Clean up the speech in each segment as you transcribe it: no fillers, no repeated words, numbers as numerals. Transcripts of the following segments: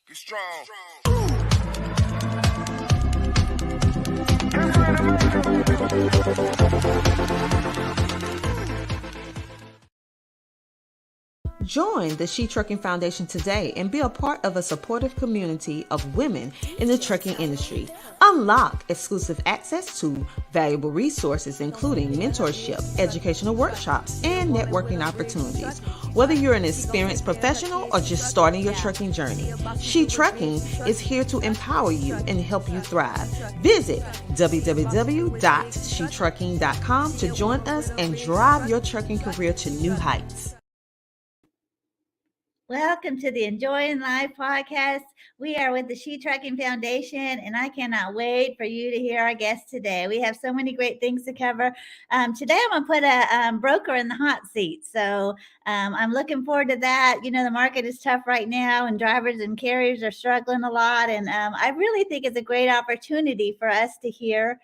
Be strong. Join the She Trucking Foundation today and be a part of a supportive community of women in the trucking industry. Unlock exclusive access to valuable resources, including mentorship, educational workshops, and networking opportunities. Whether you're an experienced professional or just starting your trucking journey, She Trucking is here to empower you and help you thrive. Visit www.shetrucking.com to join us and drive your trucking career to new heights. Welcome to the Enjoyjng Life podcast. We are with the She Trucking Foundation, and I cannot wait for you to hear our guest today. We have so many great things to cover. Today, I'm going to put a broker in the hot seat. So I'm looking forward to that. You know, the market is tough right now, and drivers and carriers are struggling a lot. And I really think it's a great opportunity for us to hear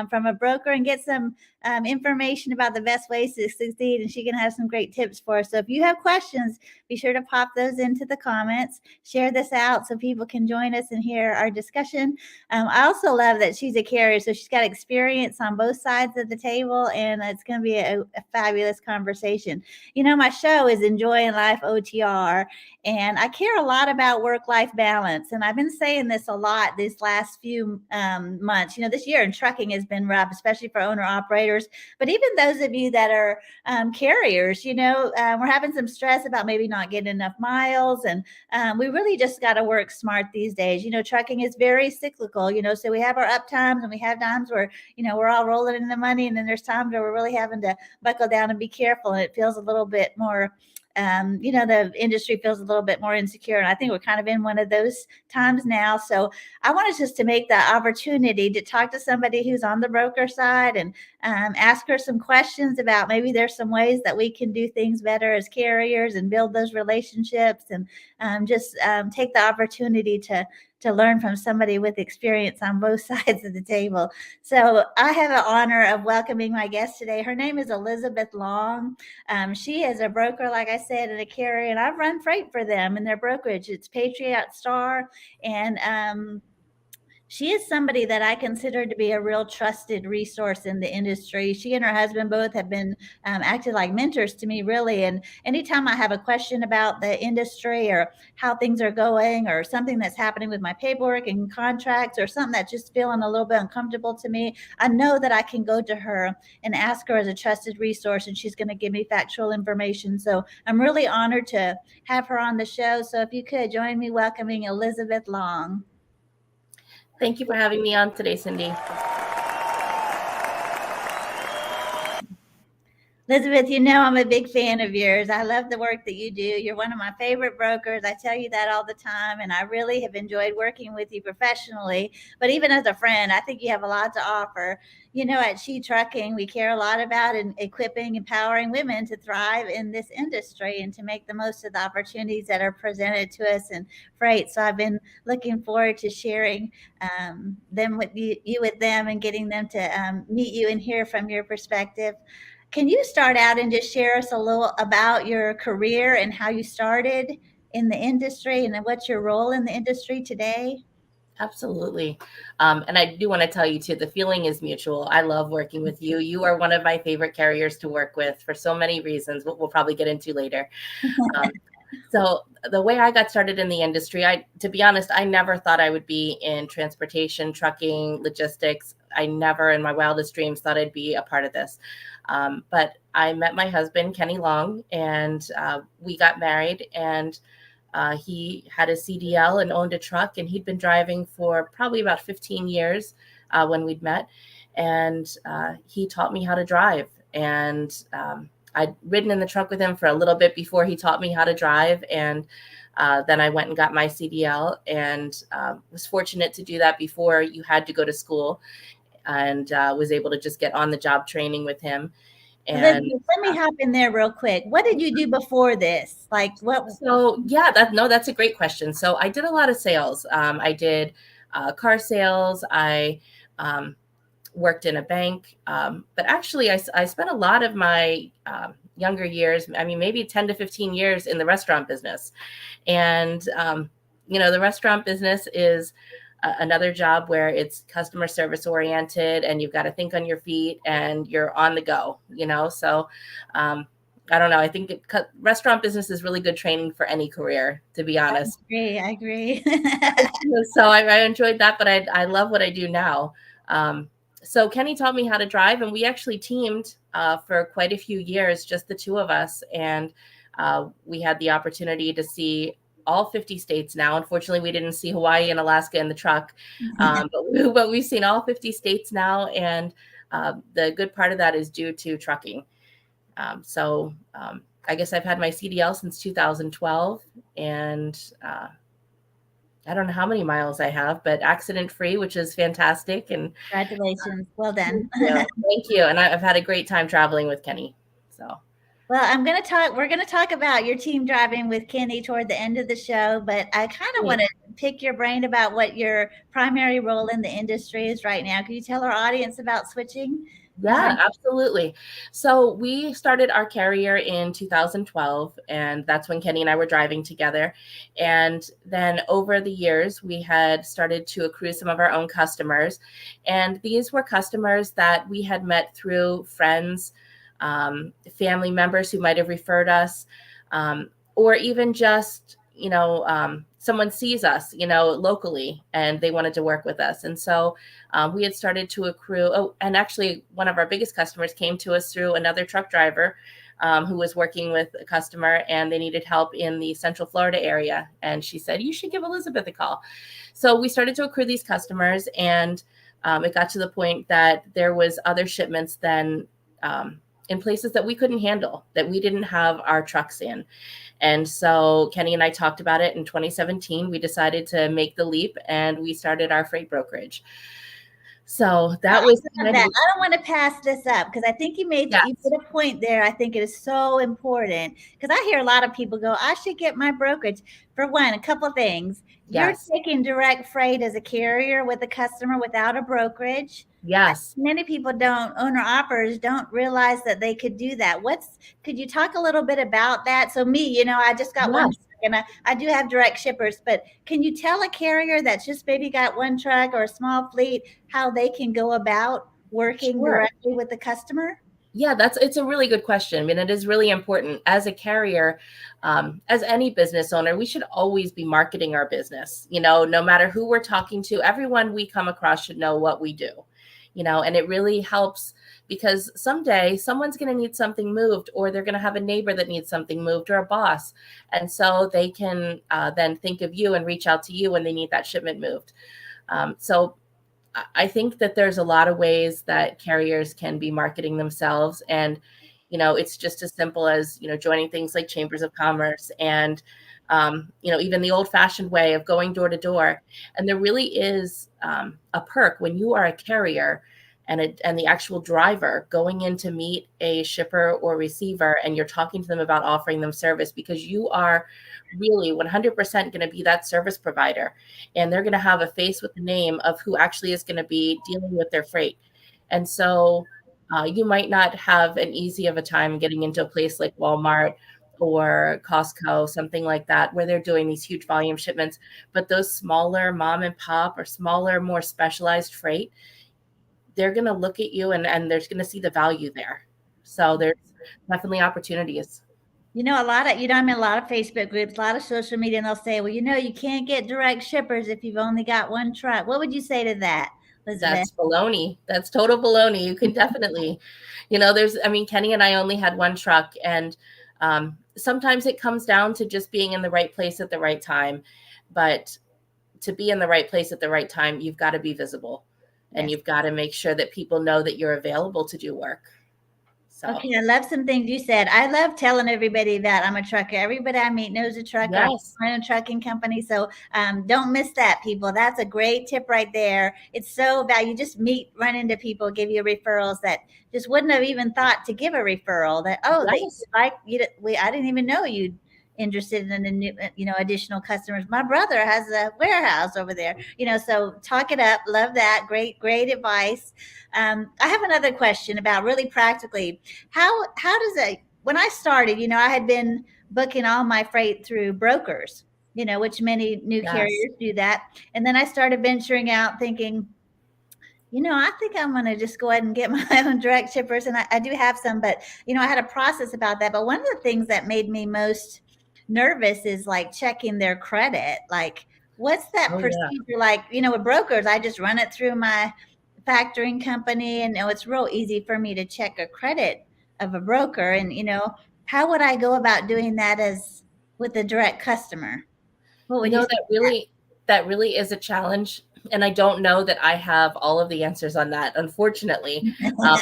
from a broker and get some information about the best ways to succeed. And she can have some great tips for us. So if you have questions, be sure to pop those into the comments. Share this out so people can join us and hear our discussion. I also love that she's a carrier, so she's got experience on both sides of the table, and it's going to be a fabulous conversation. You know, my show is Enjoyjng Life OTR, and I care a lot about work-life balance. And I've been saying this a lot these last few months. You know, this year in trucking has been rough, especially for owner-operators. But even those of you that are carriers, you know, we're having some stress about maybe not getting enough miles. And we really just got to work smart these days. You know, trucking is very cyclical, you know, so we have our up times and we have times where, you know, we're all rolling in the money. And then there's times where we're really having to buckle down and be careful. And it feels a little bit more you know, the industry feels a little bit more insecure. And I think we're kind of in one of those times now. So I wanted just to make the opportunity to talk to somebody who's on the broker side and ask her some questions about maybe there's some ways that we can do things better as carriers and build those relationships, and just take the opportunity to learn from somebody with experience on both sides of the table. So I have the honor of welcoming my guest today. Her name is Elizabeth Long. She is a broker, like I said, and a carrier, and I've run freight for them in their brokerage. It's Patriot Star, and she is somebody that I consider to be a real trusted resource in the industry. She and her husband both have been acted like mentors to me, really. And anytime I have a question about the industry or how things are going or something that's happening with my paperwork and contracts or something that's just feeling a little bit uncomfortable to me, I know that I can go to her and ask her as a trusted resource, and she's going to give me factual information. So I'm really honored to have her on the show. So if you could join me welcoming Elizabeth Long. Thank you for having me on today, Cindy. Elizabeth, you know I'm a big fan of yours. I love the work that you do. You're one of my favorite brokers. I tell you that all the time, and I really have enjoyed working with you professionally. But even as a friend, I think you have a lot to offer. You know, at She Trucking, we care a lot about equipping, empowering women to thrive in this industry and to make the most of the opportunities that are presented to us in freight. So I've been looking forward to sharing them with you with them and getting them to meet you and hear from your perspective. Can you start out and just share us a little about your career and how you started in the industry and what's your role in the industry today? Absolutely. And I do want to tell you too, the feeling is mutual. I love working with you. You are one of my favorite carriers to work with for so many reasons, what we'll probably get into later. So the way I got started in the industry, to be honest, I never thought I would be in transportation, trucking, logistics. I never in my wildest dreams thought I'd be a part of this. But I met my husband, Kenny Long, and we got married, and he had a CDL and owned a truck, and he'd been driving for probably about 15 years when we'd met. And he taught me how to drive. And I'd ridden in the truck with him for a little bit before he taught me how to drive. And then I went and got my CDL, and was fortunate to do that before you had to go to school, and was able to just get on the job training with him. And let me hop in there real quick. What did you do before this? Like what? So yeah, that's a great question. So I did a lot of sales. I did car sales. I worked in a bank. But actually I spent a lot of my younger years, I mean, maybe 10 to 15 years in the restaurant business. And the restaurant business is another job where it's customer service oriented and you've got to think on your feet and you're on the go, so I don't know. I think restaurant business is really good training for any career, to be honest. I agree. So I enjoyed that, but I love what I do now. So Kenny taught me how to drive, and we actually teamed for quite a few years, just the two of us. And we had the opportunity to see all 50 states now. Unfortunately, we didn't see Hawaii and Alaska in the truck, but we've seen all 50 states now. And the good part of that is due to trucking. So I guess I've had my CDL since 2012, and I don't know how many miles I have, but accident free, which is fantastic. And congratulations. Well done. Thank you. And I've had a great time traveling with Kenny. So. Well, we're going to talk about your team driving with Kenny toward the end of the show, but I kind of want to pick your brain about what your primary role in the industry is right now. Can you tell our audience about switching? Yeah, absolutely. So we started our carrier in 2012, and that's when Kenny and I were driving together. And then over the years, we had started to accrue some of our own customers. And these were customers that we had met through friends, family members who might have referred us, or even just, someone sees us, locally, and they wanted to work with us. And so we had started to accrue. Oh, and actually one of our biggest customers came to us through another truck driver who was working with a customer, and they needed help in the Central Florida area. And she said, you should give Elizabeth a call. So we started to accrue these customers, and it got to the point that there was other shipments then in places that we couldn't handle, that we didn't have our trucks in. And so Kenny and I talked about it in 2017. We decided to make the leap, and we started our freight brokerage. So that was I don't want to pass this up, because I think you made you put a point there. I think it is so important, because I hear a lot of people go, I should get my brokerage. For one, a couple of things. Yes. You're taking direct freight as a carrier with a customer without a brokerage. Yes. Many people owner-operators don't realize that they could do that. Could you talk a little bit about that? So me, I just got one truck, and I do have direct shippers, but can you tell a carrier that's just maybe got one truck or a small fleet how they can go about working directly with the customer? Yeah, it's a really good question. I mean, it is really important as a carrier, as any business owner, we should always be marketing our business. No matter who we're talking to, everyone we come across should know what we do, and it really helps, because someday someone's going to need something moved, or they're going to have a neighbor that needs something moved, or a boss. And so they can then think of you and reach out to you when they need that shipment moved. So I think that there's a lot of ways that carriers can be marketing themselves. And, it's just as simple as, joining things like chambers of commerce and, even the old fashioned way of going door to door. And there really is a perk when you are a carrier and the actual driver going in to meet a shipper or receiver, and you're talking to them about offering them service, because you are really 100% going to be that service provider, and they're going to have a face with the name of who actually is going to be dealing with their freight. And so you might not have an easy of a time getting into a place like Walmart or Costco, something like that, where they're doing these huge volume shipments. But those smaller mom and pop or smaller, more specialized freight, they're going to look at you and they're going to see the value there. So there's definitely opportunities. I'm in a lot of Facebook groups, a lot of social media, and they'll say, well, you can't get direct shippers if you've only got one truck. What would you say to that, Elizabeth? That's baloney. That's total baloney. You can definitely, Kenny and I only had one truck, and sometimes it comes down to just being in the right place at the right time. But to be in the right place at the right time, you've got to be visible. And you've got to make sure that people know that you're available to do work. So. Okay, I love some things you said. I love telling everybody that I'm a trucker. Everybody I meet knows a trucker. Yes. I own a trucking company. So don't miss that, people. That's a great tip right there. It's so valuable. You just run into people, give you referrals that just wouldn't have even thought to give a referral. That, I didn't even know you'd interested in new, additional customers. My brother has a warehouse over there, so talk it up. Love that. Great advice. I have another question about really practically, how does when I started, I had been booking all my freight through brokers, which many new Yes. carriers do that. And then I started venturing out thinking, I think I'm going to just go ahead and get my own direct shippers. And I do have some, but, I had a process about that. But one of the things that made me most nervous is like checking their credit. Like, what's that procedure like? With brokers, I just run it through my factoring company, and it's real easy for me to check a credit of a broker. And, how would I go about doing that as with a direct customer? What would you say? That really is a challenge. And I don't know that I have all of the answers on that, unfortunately,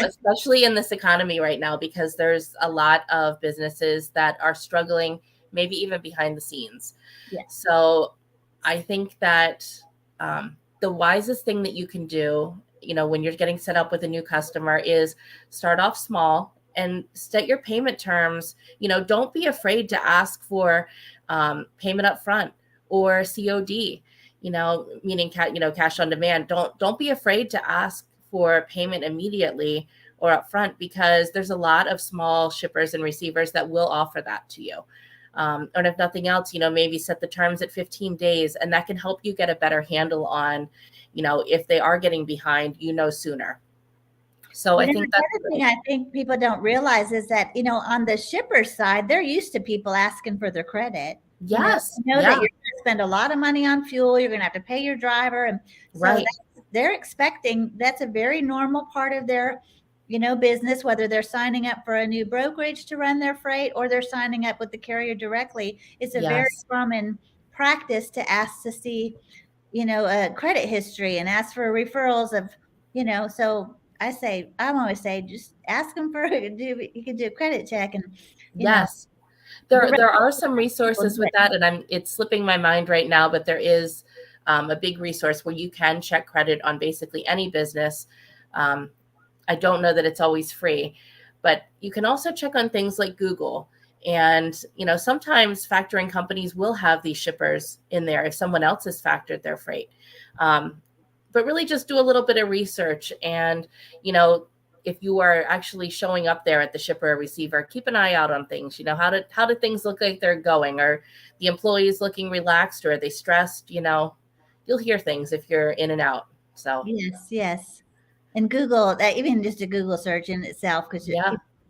especially in this economy right now, because there's a lot of businesses that are struggling, maybe even behind the scenes. Yeah. So I think that the wisest thing that you can do, when you're getting set up with a new customer, is start off small and set your payment terms. Don't be afraid to ask for payment up front or COD. Meaning cash on demand. Don't be afraid to ask for payment immediately or upfront, because there's a lot of small shippers and receivers that will offer that to you. And if nothing else, maybe set the terms at 15 days, and that can help you get a better handle on, if they are getting behind, sooner. So I think that's the thing I think people don't realize is that, on the shipper side, they're used to people asking for their credit. Yes. That you're going to spend a lot of money on fuel. You're going to have to pay your driver. And so they're expecting, that's a very normal part of their, business, whether they're signing up for a new brokerage to run their freight or they're signing up with the carrier directly. It's a very common practice to ask to see, a credit history and ask for referrals of, so I'm always say, just ask them you can do a credit check. And yes. There are some resources with that, and it's slipping my mind right now, but there is a big resource where you can check credit on basically any business. I don't know that it's always free, but you can also check on things like Google. And, sometimes factoring companies will have these shippers in there if someone else has factored their freight. But really just do a little bit of research, and, if you are actually showing up there at the shipper or receiver, keep an eye out on things. How do things look like they're going? Are the employees looking relaxed, or are they stressed? You'll hear things if you're in and out. So yes. And Google, even just a Google search in itself, because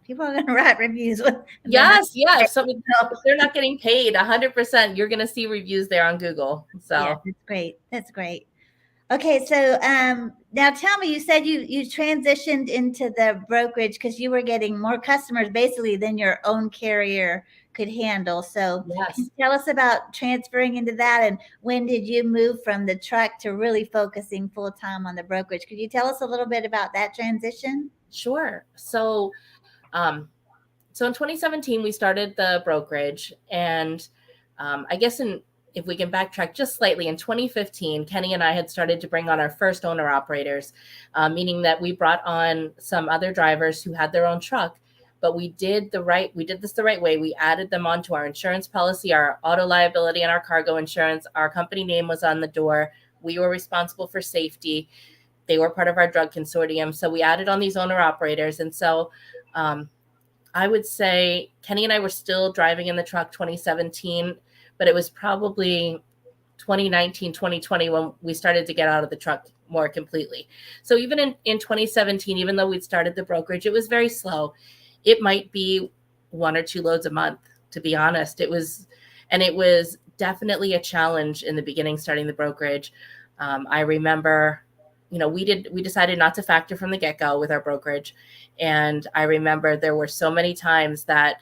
people are going to write reviews. Yes. If they're not getting paid 100%, you're going to see reviews there on Google. So that's great. Okay, so now tell me, you said you transitioned into the brokerage because you were getting more customers basically than your own carrier could handle. So can you tell us about transferring into that, and when did you move from the truck to really focusing full time on the brokerage? Could you tell us a little bit about that transition? Sure. So in 2017, we started the brokerage, and I guess if we can backtrack just slightly, in 2015, Kenny and I had started to bring on our first owner operators, meaning that we brought on some other drivers who had their own truck, but we did this the right way. We added them onto our insurance policy, our auto liability and our cargo insurance. Our company name was on the door. We were responsible for safety. They were part of our drug consortium. So we added on these owner operators. And so I would say Kenny and I were still driving in the truck 2017, but it was probably 2019, 2020 when we started to get out of the truck more completely. So even in 2017, even though we'd started the brokerage, it was very slow. It might be 1 or 2 loads a month, to be honest. It was definitely a challenge in the beginning, starting the brokerage. I remember, we decided not to factor from the get-go with our brokerage. And I remember there were so many times that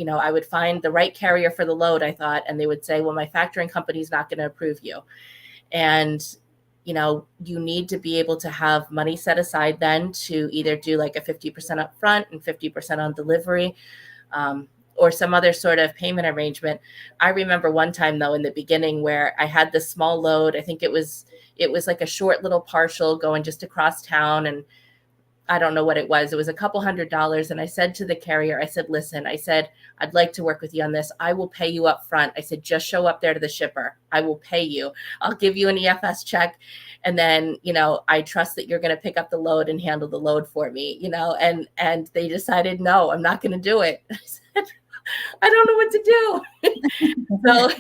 I would find the right carrier for the load, I thought, and they would say, well, my factoring company is not going to approve you. And, you need to be able to have money set aside then to either do like a 50% up front and 50% on delivery, or some other sort of payment arrangement. I remember one time, though, in the beginning where I had this small load. I think it was like a short little partial going just across town, and I don't know what it was. It was a couple $100. And I said to the carrier, I said, listen, I'd like to work with you on this. I will pay you up front. I said, just show up there to the shipper. I will pay you. I'll give you an EFS check. And then, I trust that you're going to pick up the load and handle the load for me, and they decided, no, I'm not going to do it. I said, I don't know what to do. So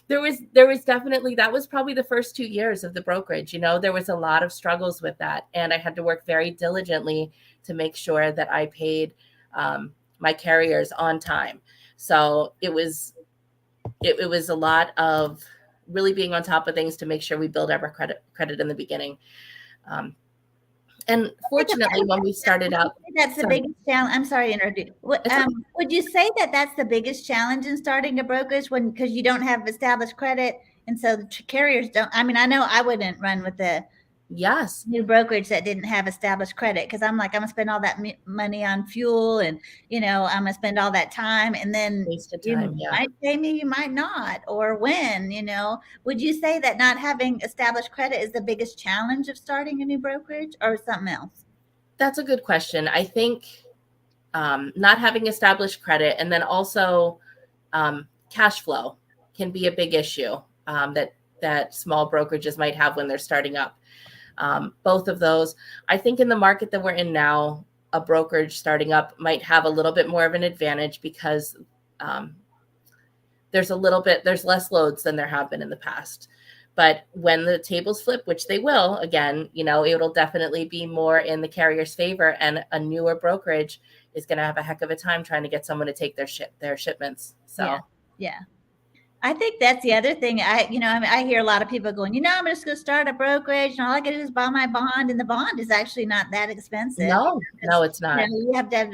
there was definitely, that was probably the first 2 years of the brokerage. There was a lot of struggles with that. And I had to work very diligently to make sure that I paid my carriers on time. So it was a lot of really being on top of things to make sure we build our credit in the beginning. And fortunately, when we started out, that's the biggest challenge. I'm sorry to interrupt you. Would you say that that's the biggest challenge in starting a brokerage because you don't have established credit, and so the carriers don't? I mean, I know I wouldn't run with the new brokerage that didn't have established credit, because I'm gonna spend all that money on fuel, and I'm gonna spend all that time, and then you might pay me, you might not, or when. Would you say that not having established credit is the biggest challenge of starting a new brokerage, or something else? That's a good question. I think not having established credit, and then also cash flow can be a big issue that small brokerages might have when they're starting up. Both of those, I think in the market that we're in now, a brokerage starting up might have a little bit more of an advantage because there's less loads than there have been in the past. But when the tables flip, which they will, again, it'll definitely be more in the carrier's favor, and a newer brokerage is going to have a heck of a time trying to get someone to take their shipments. So yeah. I think that's the other thing. I hear a lot of people going, I'm just going to start a brokerage, and all I got to do is buy my bond, and the bond is actually not that expensive. No, it's not. You have to have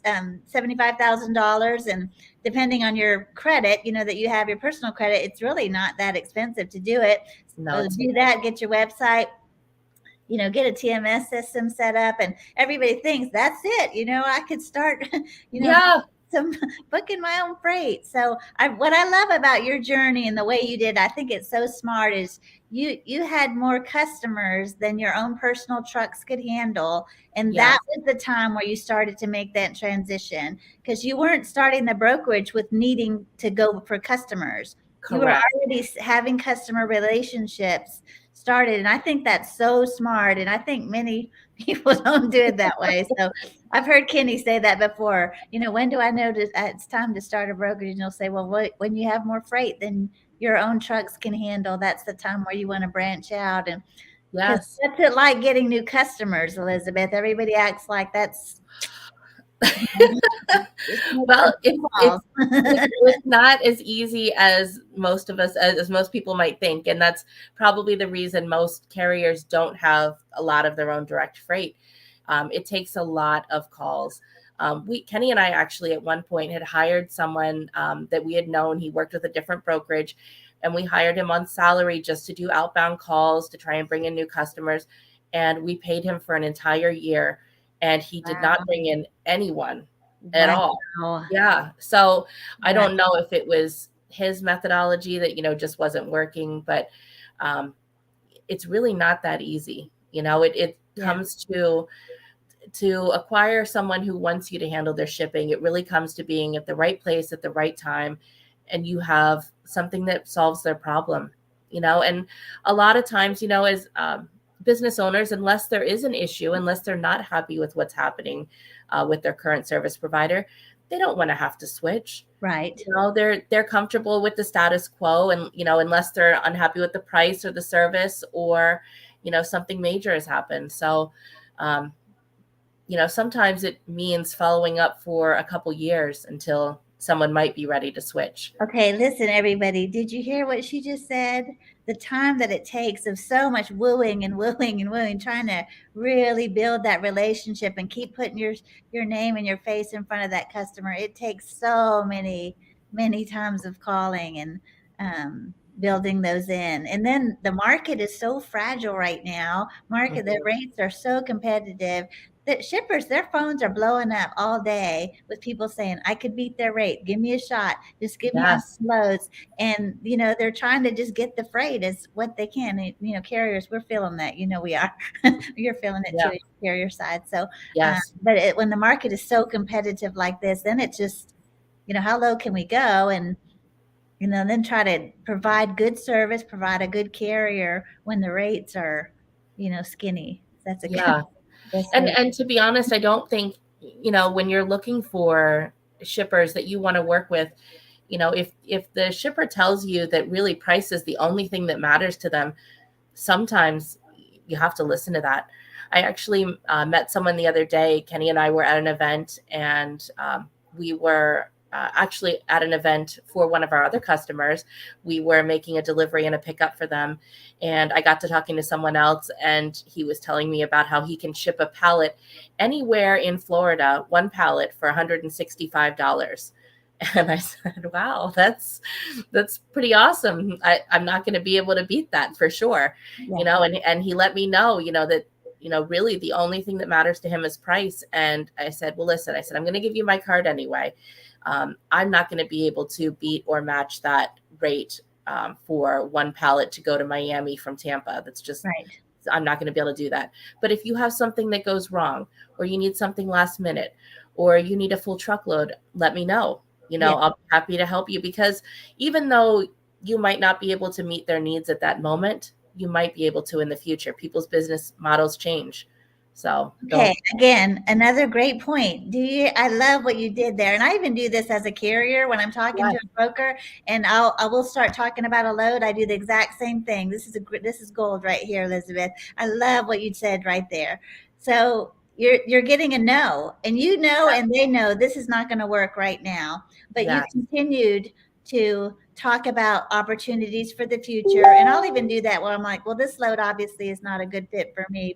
$75,000, and depending on your credit, that you have your personal credit, it's really not that expensive to do it. So do that, get your website, get a TMS system set up, and everybody thinks that's it. I could start, some booking my own freight. So what I love about your journey and the way you did, I think it's so smart, is you had more customers than your own personal trucks could handle. And that was the time where you started to make that transition, because you weren't starting the brokerage with needing to go for customers. Correct. You were already having customer relationships started. And I think that's so smart. And I think many people don't do it that way. So I've heard Kenny say that before. When do I know it's time to start a brokerage? And he'll say, well, when you have more freight than your own trucks can handle, that's the time where you want to branch out. And that's it, like getting new customers, Elizabeth. Everybody acts like that's well, it's not as easy as most of us, as most people might think. And that's probably the reason most carriers don't have a lot of their own direct freight. It takes a lot of calls. Kenny and I actually at one point had hired someone that we had known. He worked with a different brokerage, and we hired him on salary just to do outbound calls to try and bring in new customers. And we paid him for an entire year, and he did not bring in anyone at all. Yeah. So I don't know if it was his methodology that, just wasn't working, but it's really not that easy. It comes to acquire someone who wants you to handle their shipping. It really comes to being at the right place at the right time, and you have something that solves their problem, and a lot of times, as business owners, unless there is an issue, unless they're not happy with what's happening with their current service provider, they don't want to have to switch. Right. They're comfortable with the status quo, and unless they're unhappy with the price or the service, or something major has happened. So sometimes it means following up for a couple years until someone might be ready to switch. Okay, listen, everybody. Did you hear what she just said? The time that it takes of so much wooing and wooing and wooing, trying to really build that relationship and keep putting your name and your face in front of that customer. It takes so many times of calling and building those in. And then the market is so fragile right now. The rates are so competitive that shippers, their phones are blowing up all day with people saying, I could beat their rate. Give me a shot. Just give me loads. And, they're trying to just get the freight as what they can. And, carriers, we're feeling that. We are. You're feeling it too, carrier side. So, but when the market is so competitive like this, then it's just, how low can we go? And, then try to provide good service, provide a good carrier when the rates are, skinny. That's a good. And to be honest, I don't think, when you're looking for shippers that you want to work with, if the shipper tells you that really price is the only thing that matters to them, sometimes you have to listen to that. I actually met someone the other day. Kenny and I were at an event, and we were actually at an event for one of our other customers. We were making a delivery and a pickup for them. And I got to talking to someone else, and he was telling me about how he can ship a pallet anywhere in Florida, one pallet for $165. And I said, wow, that's pretty awesome. I'm not going to be able to beat that for sure. Yeah. And he let me know, that, really the only thing that matters to him is price. And I said, well, listen, I'm going to give you my card anyway. I'm not going to be able to beat or match that rate for one pallet to go to Miami from Tampa. That's just, right. I'm not going to be able to do that. But if you have something that goes wrong, or you need something last minute, or you need a full truckload, let me know. I'll be happy to help you, because even though you might not be able to meet their needs at that moment, you might be able to in the future. People's business models change. So okay, again, another great point. I love what you did there. And I even do this as a carrier when I'm talking to a broker, and I will start talking about a load. I do the exact same thing. This is gold right here, Elizabeth. I love what you said right there. So you're getting a no, and and they know this is not going to work right now, but you continued to talk about opportunities for the future. And I'll even do that where I'm like, well, this load obviously is not a good fit for me,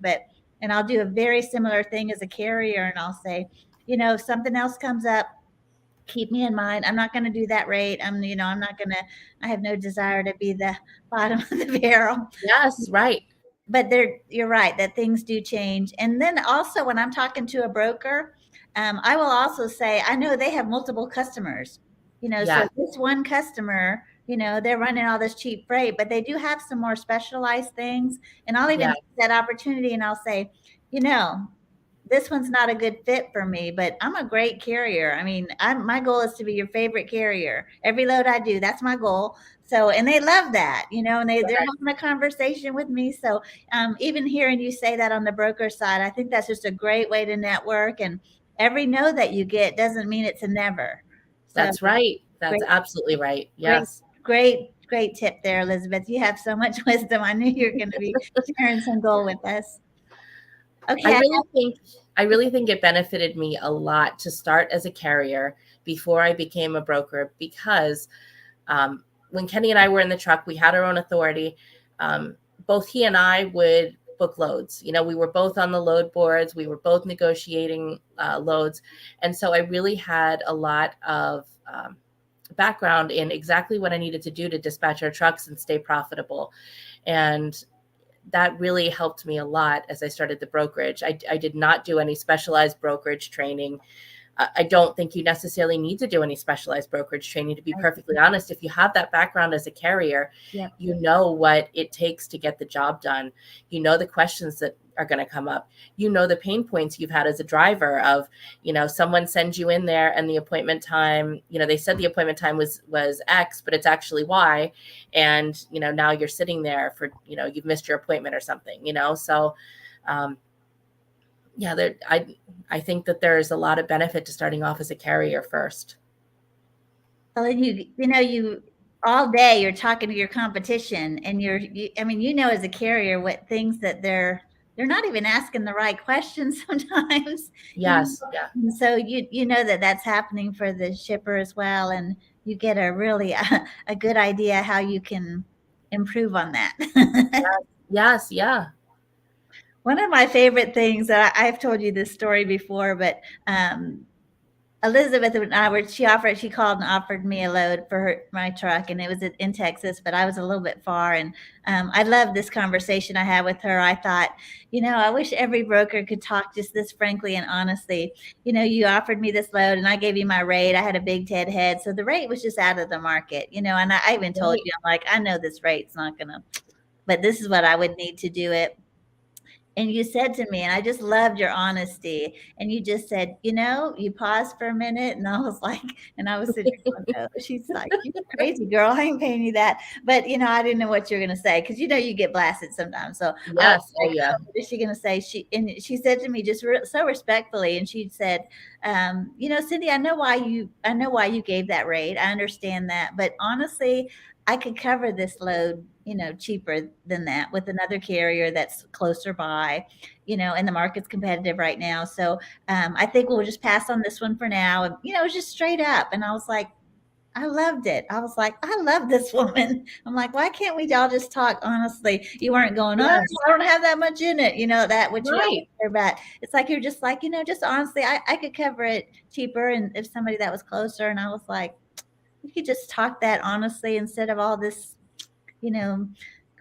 and I'll do a very similar thing as a carrier, and I'll say, if something else comes up, keep me in mind. I'm not going to do that rate. I'm not going to, I have no desire to be the bottom of the barrel. Yes, right. But you're right that things do change. And then also when I'm talking to a broker, I will also say, I know they have multiple customers, so this one customer, they're running all this cheap freight, but they do have some more specialized things. And I'll even take that opportunity and I'll say, this one's not a good fit for me, but I'm a great carrier. I mean, my goal is to be your favorite carrier. Every load I do, that's my goal. So, and they love that, and they're having a conversation with me. So even hearing you say that on the broker side, I think that's just a great way to network. And every no that you get doesn't mean it's a never. So, that's right. That's absolutely right. Yes. Great tip there, Elizabeth. You have so much wisdom. I knew you were going to be sharing some gold with us. Okay. I really think it benefited me a lot to start as a carrier before I became a broker, because when Kenny and I were in the truck, we had our own authority. Both he and I would book loads. We were both on the load boards. We were both negotiating loads. And so I really had a lot of background in exactly what I needed to do to dispatch our trucks and stay profitable. And that really helped me a lot as I started the brokerage. I did not do any specialized brokerage training. I don't think you necessarily need to do any specialized brokerage training, to be perfectly honest. If you have that background as a carrier, you know what it takes to get the job done. You know the questions that are going to come up. You know the pain points you've had as a driver of, someone sends you in there and the appointment time, they said the appointment time was X, but it's actually Y. And, now you're sitting there for, you've missed your appointment or something, so I think that there's a lot of benefit to starting off as a carrier first. Well, you all day you're talking to your competition, and as a carrier what things that they're not even asking the right questions sometimes. Yes. Yeah. And so you know that's happening for the shipper as well, and you get a really a good idea how you can improve on that. Yes. Yeah. One of my favorite things that I've told you this story before, but Elizabeth and I she called and offered me a load for my truck, and it was in Texas, but I was a little bit far. And I love this conversation I had with her. I thought, I wish every broker could talk just this frankly and honestly. You offered me this load and I gave you my rate. I had a big Ted head. So the rate was just out of the market, and I even told you, I'm like, I know this rate's not going to, but this is what I would need to do it. And you said to me, and I just loved your honesty. And you just said, you paused for a minute, and I was like, and I was sitting there, oh, she's like, you're crazy, girl. I ain't paying you that. But I didn't know what you were gonna say, because you get blasted sometimes. So I was Yes. Oh, like, yeah. oh, what is she gonna say? She said to me just so respectfully, and she said, Cindy, I know why you gave that rate. I understand that, but honestly, I could cover this load, cheaper than that with another carrier that's closer by, and the market's competitive right now. So I think we'll just pass on this one for now. And, it was just straight up. And I was like, I loved it. I was like, I love this woman. I'm like, why can't we all just talk honestly? You weren't going, oh, Yes. I don't have that much in it, that which you Right. hear about. It's like, you're just like, just honestly, I could cover it cheaper. And if somebody that was closer, and I was like, we could just talk that honestly instead of all this,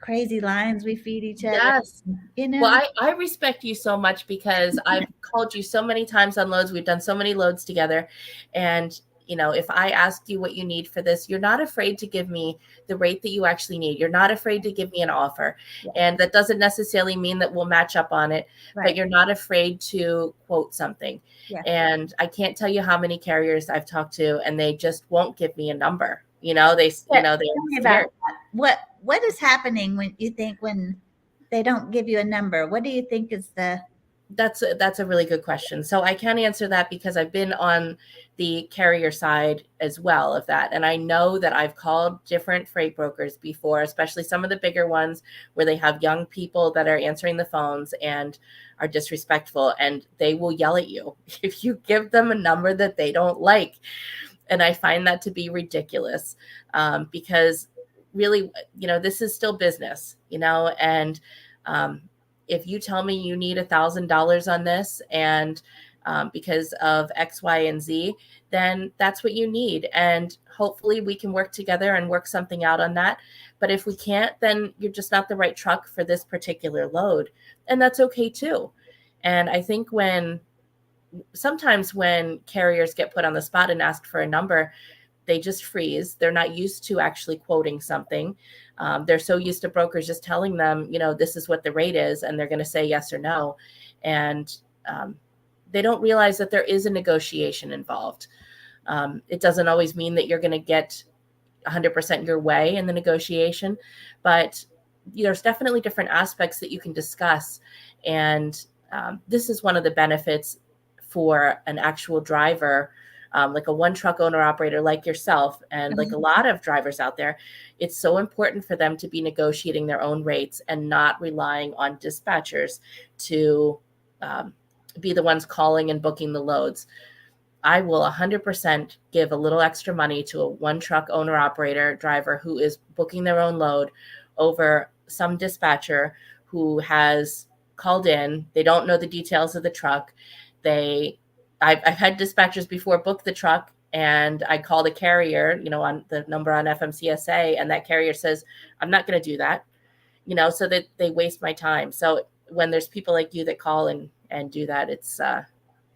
crazy lines we feed each other. Yes. Well, I respect you so much, because I've called you so many times on loads. We've done so many loads together. And, if I ask you what you need for this, you're not afraid to give me the rate that you actually need. You're not afraid to give me an offer. Yeah. And that doesn't necessarily mean that we'll match up on it, Right. but you're not afraid to quote something. Yeah. And I can't tell you how many carriers I've talked to, and they just won't give me a number. They're Tell me about scared. that. What is happening when they don't give you a number? What do you think is the? That's a really good question. So I can answer that, because I've been on the carrier side as well of that. And I know that I've called different freight brokers before, especially some of the bigger ones where they have young people that are answering the phones and are disrespectful, and they will yell at you if you give them a number that they don't like. And I find that to be ridiculous, because really, this is still business, and if you tell me you need $1,000 on this, and because of X, Y, and Z, then that's what you need. And hopefully we can work together and work something out on that. But if we can't, then you're just not the right truck for this particular load. And that's okay too. And I think sometimes when carriers get put on the spot and ask for a number, they just freeze. They're not used to actually quoting something. They're so used to brokers just telling them, this is what the rate is, and they're going to say yes or no. And they don't realize that there is a negotiation involved. It doesn't always mean that you're going to get 100% your way in the negotiation, but there's definitely different aspects that you can discuss. And this is one of the benefits for an actual driver, like a one truck owner operator like yourself, and like a lot of drivers out there. It's so important for them to be negotiating their own rates and not relying on dispatchers to be the ones calling and booking the loads. I will 100% give a little extra money to a one truck owner operator driver who is booking their own load over some dispatcher who has called in. They don't know the details of the truck. I've had dispatchers before book the truck, and I call the carrier, on the number on FMCSA, and that carrier says, I'm not going to do that, so that they waste my time. So when there's people like you that call and do that, it's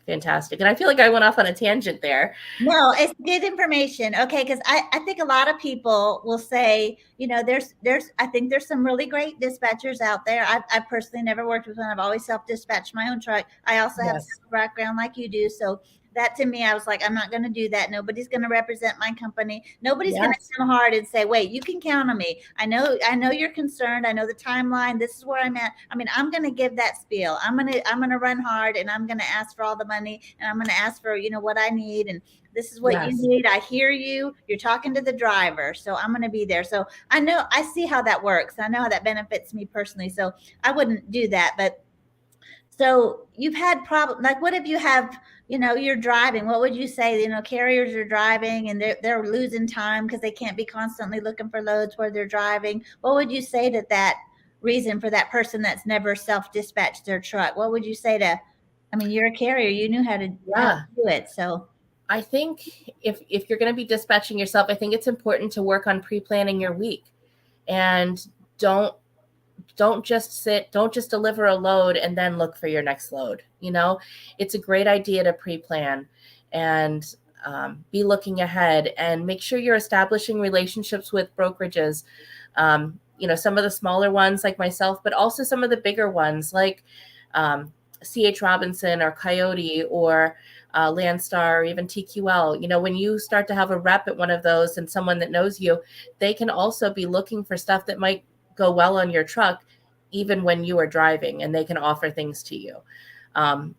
fantastic. And I feel like I went off on a tangent there. No, it's good information. Okay. Cause I think a lot of people will say, I think there's some really great dispatchers out there. I personally never worked with one. I've always self-dispatched my own truck. I also have a background like you do. So that to me, I was like, I'm not going to do that. Nobody's going to represent my company. Nobody's going to come hard and say, wait, you can count on me. I know you're concerned. I know the timeline. This is where I'm at. I mean, I'm going to give that spiel. I'm going to run hard, and I'm going to ask for all the money, and I'm going to ask for, what I need. And this is what you need. I hear you. You're talking to the driver. So I'm going to be there. So I see how that works. I know how that benefits me personally. So I wouldn't do that. But so you've had problems. Like, what if you have, you're driving? What would you say? Carriers are driving and they're losing time because they can't be constantly looking for loads where they're driving. What would you say to that reason for that person that's never self-dispatched their truck? What would you say to? I mean, you're a carrier. You knew how to do it. So I think if you're going to be dispatching yourself, I think it's important to work on pre-planning your week, and don't just deliver a load and then look for your next load. It's a great idea to pre-plan and be looking ahead, and make sure you're establishing relationships with brokerages. some of the smaller ones like myself, but also some of the bigger ones like CH Robinson or Coyote or Landstar or even TQL. When you start to have a rep at one of those and someone that knows you, they can also be looking for stuff that might go well on your truck, even when you are driving, and they can offer things to you.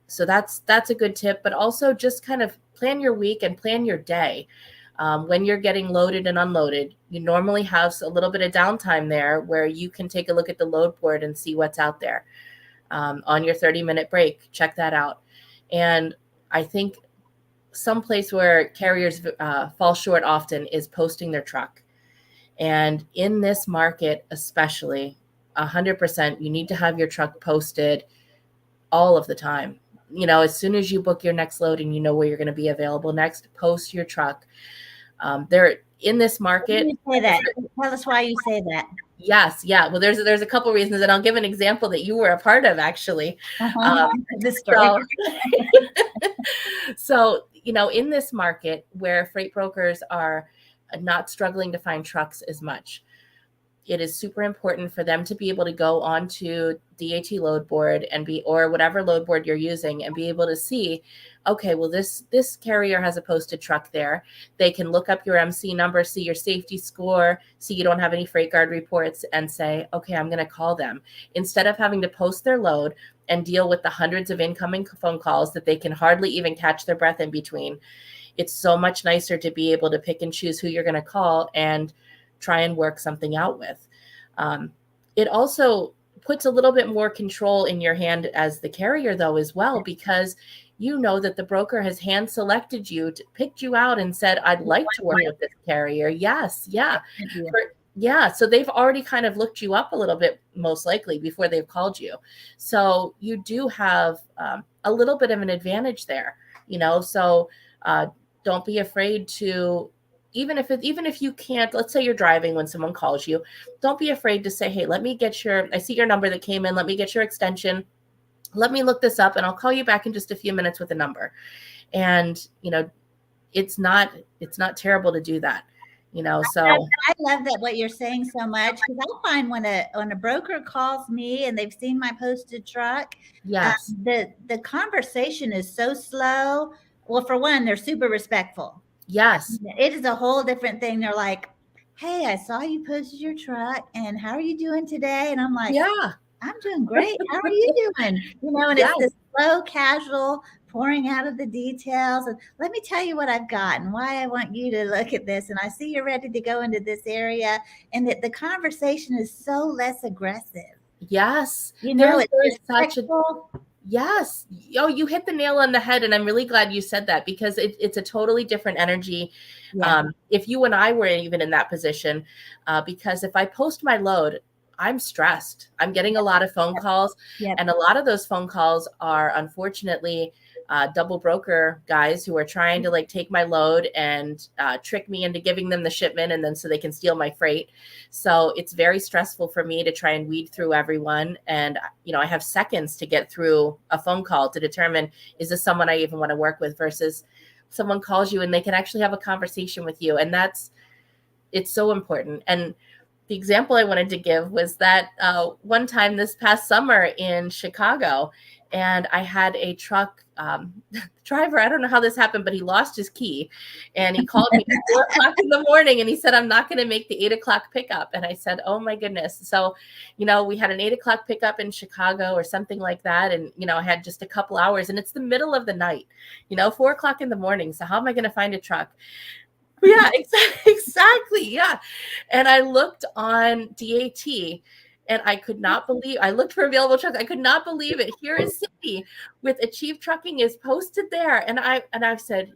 So that's a good tip, but also just kind of plan your week and plan your day. When you're getting loaded and unloaded, you normally have a little bit of downtime there where you can take a look at the load board and see what's out there. On your 30-minute break, check that out. And I think some place where carriers fall short often is posting their truck. And in this market, especially 100%, you need to have your truck posted all of the time. As soon as you book your next load and you know where you're going to be available next, post your truck. They're in this market. You say that. Tell us why you say that. Yes. Yeah. Well, there's a couple reasons, and I'll give an example that you were a part of, actually. This story. So, in this market where freight brokers are not struggling to find trucks as much, it is super important for them to be able to go onto DAT load board or whatever load board you're using and be able to see, okay, well, this carrier has a posted truck there. They can look up your MC number, see your safety score, see you don't have any freight guard reports, and say, okay, I'm going to call them. Instead of having to post their load and deal with the hundreds of incoming phone calls that they can hardly even catch their breath in between, it's so much nicer to be able to pick and choose who you're going to call and try and work something out with. It also puts a little bit more control in your hand as the carrier, though, as well, because you know that the broker has hand selected you, picked you out and said, I'd like to work with this carrier. Yes. Yeah. So they've already kind of looked you up a little bit, most likely, before they've called you. So you do have a little bit of an advantage there, so don't be afraid to, even if you can't, let's say you're driving when someone calls you, don't be afraid to say, hey, I see your number that came in. Let me get your extension. Let me look this up and I'll call you back in just a few minutes with a number. And, it's not terrible to do that, so. I love that what you're saying so much, because I find when a broker calls me and they've seen my posted truck, yes, the conversation is so slow. Well, for one, they're super respectful. Yes. It is a whole different thing. They're like, hey, I saw you posted your truck and how are you doing today? And I'm like, yeah, I'm doing great. How are you doing? And yes. It's this slow, casual pouring out of the details. And let me tell you what I've got and why I want you to look at this. And I see you're ready to go into this area. And that the conversation is so less aggressive. Yes. It's such a yes. Oh, you hit the nail on the head. And I'm really glad you said that, because it's a totally different energy. Yeah. If you and I were even in that position, because if I post my load, I'm stressed. I'm getting a lot of phone calls. Yep. And a lot of those phone calls are unfortunately double broker guys who are trying to take my load and trick me into giving them the shipment, and then so they can steal my freight. So it's very stressful for me to try and weed through everyone. And, I have seconds to get through a phone call to determine, is this someone I even want to work with, versus someone calls you and they can actually have a conversation with you. And it's so important. And the example I wanted to give was that one time this past summer in Chicago, and I had a truck driver. I don't know how this happened, but he lost his key, and he called me at 4:00 in the morning, and he said, I'm not going to make the 8:00 pickup. And I said, oh my goodness. So, we had an 8:00 pickup in Chicago or something like that. And, I had just a couple hours, and it's the middle of the night, 4:00 in the morning. So how am I going to find a truck? Yeah, exactly. Yeah. And I looked on DAT and I could not believe, I looked for available trucks. I could not believe it. Here is Cindy with Achieve Trucking is posted there. And I said,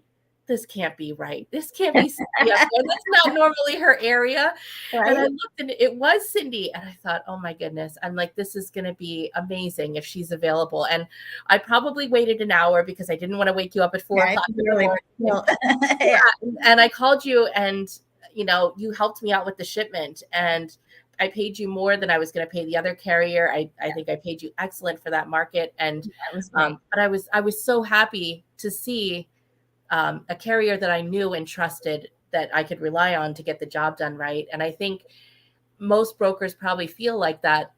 this can't be right. This can't be Cindy up there. That's not normally her area. Right. And I looked and it was Cindy. And I thought, oh my goodness. I'm like, this is going to be amazing if she's available. And I probably waited an hour because I didn't want to wake you up at 4:00 in the morning. Yeah. And I called you and, you helped me out with the shipment, and I paid you more than I was going to pay the other carrier. I think I paid you excellent for that market. And, but I was so happy to see a carrier that I knew and trusted that I could rely on to get the job done right. And I think most brokers probably feel like that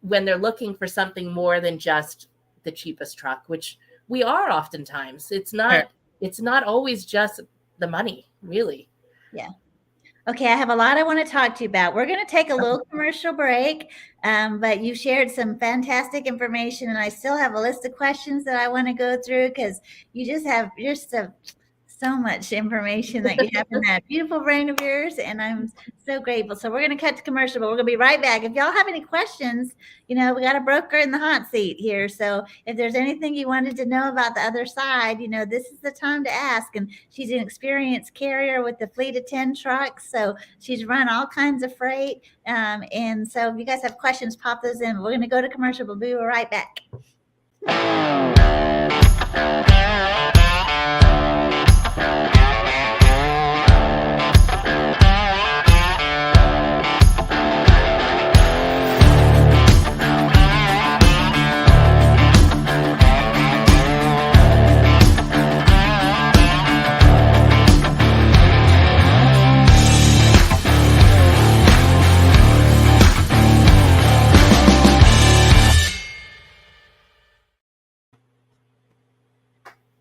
when they're looking for something more than just the cheapest truck, which we are oftentimes. It's not always just the money, really. Yeah. Okay, I have a lot I want to talk to you about. We're going to take a little commercial break, but you shared some fantastic information, and I still have a list of questions that I want to go through because you just have so much information that you have in that beautiful brain of yours, and I'm so grateful. So we're going to cut to commercial, but we're going to be right back. If y'all have any questions, we got a broker in the hot seat here. So if there's anything you wanted to know about the other side, this is the time to ask. And she's an experienced carrier with the fleet of 10 trucks. So she's run all kinds of freight. And so if you guys have questions, pop those in. We're going to go to commercial, but we'll be right back.